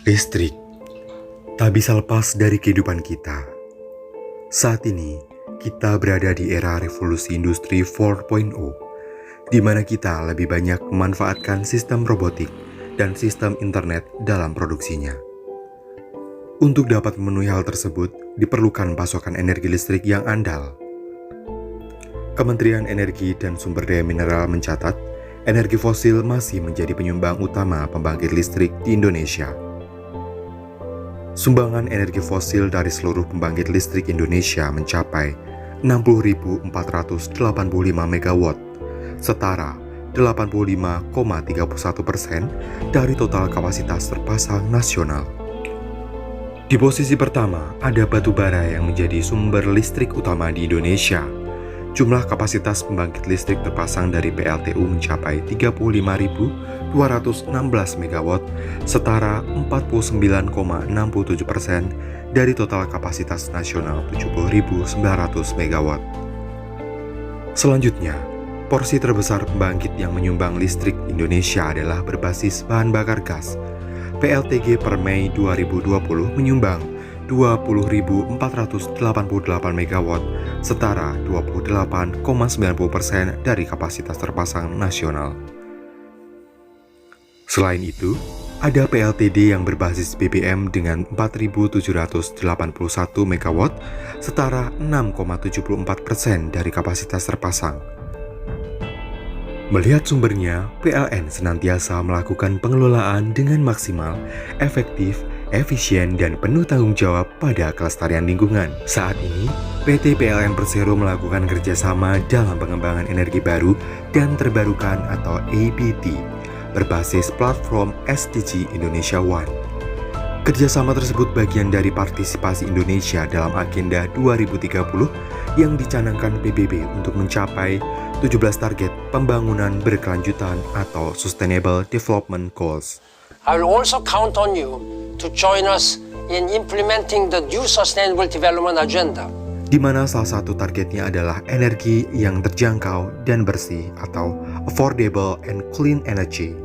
Listrik tak bisa lepas dari kehidupan kita. Saat ini, kita berada di era revolusi industri 4.0, di mana kita lebih banyak memanfaatkan sistem robotik dan sistem internet dalam produksinya. Untuk dapat memenuhi hal tersebut, diperlukan pasokan energi listrik yang andal. Kementerian Energi dan Sumber Daya Mineral mencatat, energi fosil masih menjadi penyumbang utama pembangkit listrik di Indonesia. Sumbangan energi fosil dari seluruh pembangkit listrik Indonesia mencapai 60.485 MW, setara 85,31% dari total kapasitas terpasang nasional. Di posisi pertama ada batu bara yang menjadi sumber listrik utama di Indonesia. Jumlah kapasitas pembangkit listrik terpasang dari PLTU mencapai 35.216 MW, setara 49,67% dari total kapasitas nasional 70.900 MW. Selanjutnya, porsi terbesar pembangkit yang menyumbang listrik Indonesia adalah berbasis bahan bakar gas. PLTG per Mei 2020 menyumbang 20.488 MW, setara 28,90% dari kapasitas terpasang nasional. Selain itu, ada PLTD yang berbasis BBM dengan 4.781 MW, setara 6,74% dari kapasitas terpasang. Melihat sumbernya, PLN senantiasa melakukan pengelolaan dengan maksimal, efektif, efisien, dan penuh tanggung jawab pada kelestarian lingkungan. Saat ini, PT PLN Persero melakukan kerjasama dalam pengembangan energi baru dan terbarukan atau APT, berbasis platform SDG Indonesia One. Kerjasama tersebut bagian dari partisipasi Indonesia dalam Agenda 2030 yang dicanangkan PBB untuk mencapai 17 target pembangunan berkelanjutan atau Sustainable Development Goals. I will also count on you to join us in implementing the new Sustainable Development Agenda. Di mana salah satu targetnya adalah energi yang terjangkau dan bersih atau Affordable and Clean Energy,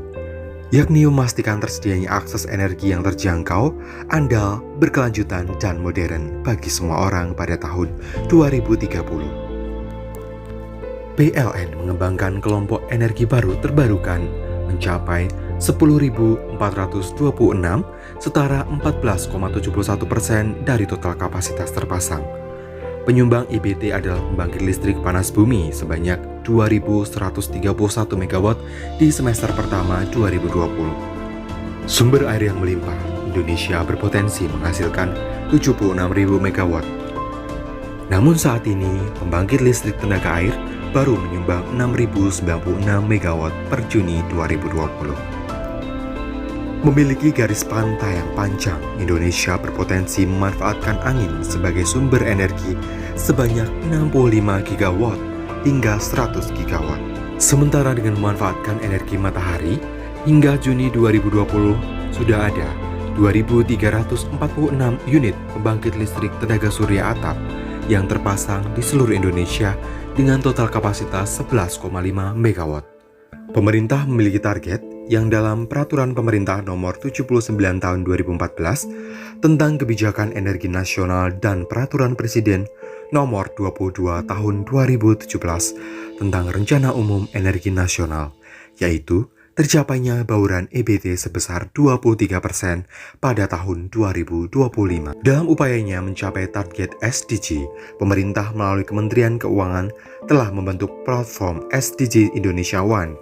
yakni memastikan tersedianya akses energi yang terjangkau, andal, berkelanjutan, dan modern bagi semua orang pada tahun 2030. PLN mengembangkan kelompok energi baru terbarukan mencapai 10.426, setara 14,71% dari total kapasitas terpasang. Penyumbang IBT adalah pembangkit listrik panas bumi sebanyak 2.131 MW di semester pertama 2020. Sumber air yang melimpah, Indonesia berpotensi menghasilkan 76.000 MW. Namun saat ini, pembangkit listrik tenaga air baru menyumbang 6.096 MW per Juni 2020. Memiliki garis pantai yang panjang, Indonesia berpotensi memanfaatkan angin sebagai sumber energi sebanyak 65 GW hingga 100 GW. Sementara dengan memanfaatkan energi matahari, hingga Juni 2020 sudah ada 2.346 unit pembangkit listrik tenaga surya atap yang terpasang di seluruh Indonesia dengan total kapasitas 11,5 MW. Pemerintah memiliki target yang dalam Peraturan Pemerintah Nomor 79 Tahun 2014 tentang Kebijakan Energi Nasional dan Peraturan Presiden Nomor 22 Tahun 2017 tentang Rencana Umum Energi Nasional, yaitu tercapainya bauran EBT sebesar 23% pada tahun 2025. Dalam upayanya mencapai target SDG, pemerintah melalui Kementerian Keuangan telah membentuk platform SDG Indonesia One.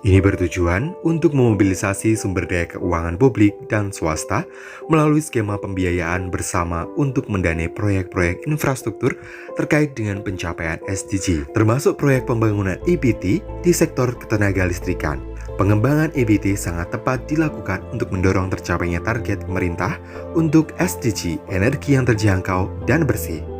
Ini bertujuan untuk memobilisasi sumber daya keuangan publik dan swasta melalui skema pembiayaan bersama untuk mendanai proyek-proyek infrastruktur terkait dengan pencapaian SDG, termasuk proyek pembangunan EBT di sektor ketenaga listrikan. Pengembangan EBT sangat tepat dilakukan untuk mendorong tercapainya target pemerintah untuk SDG energi yang terjangkau dan bersih.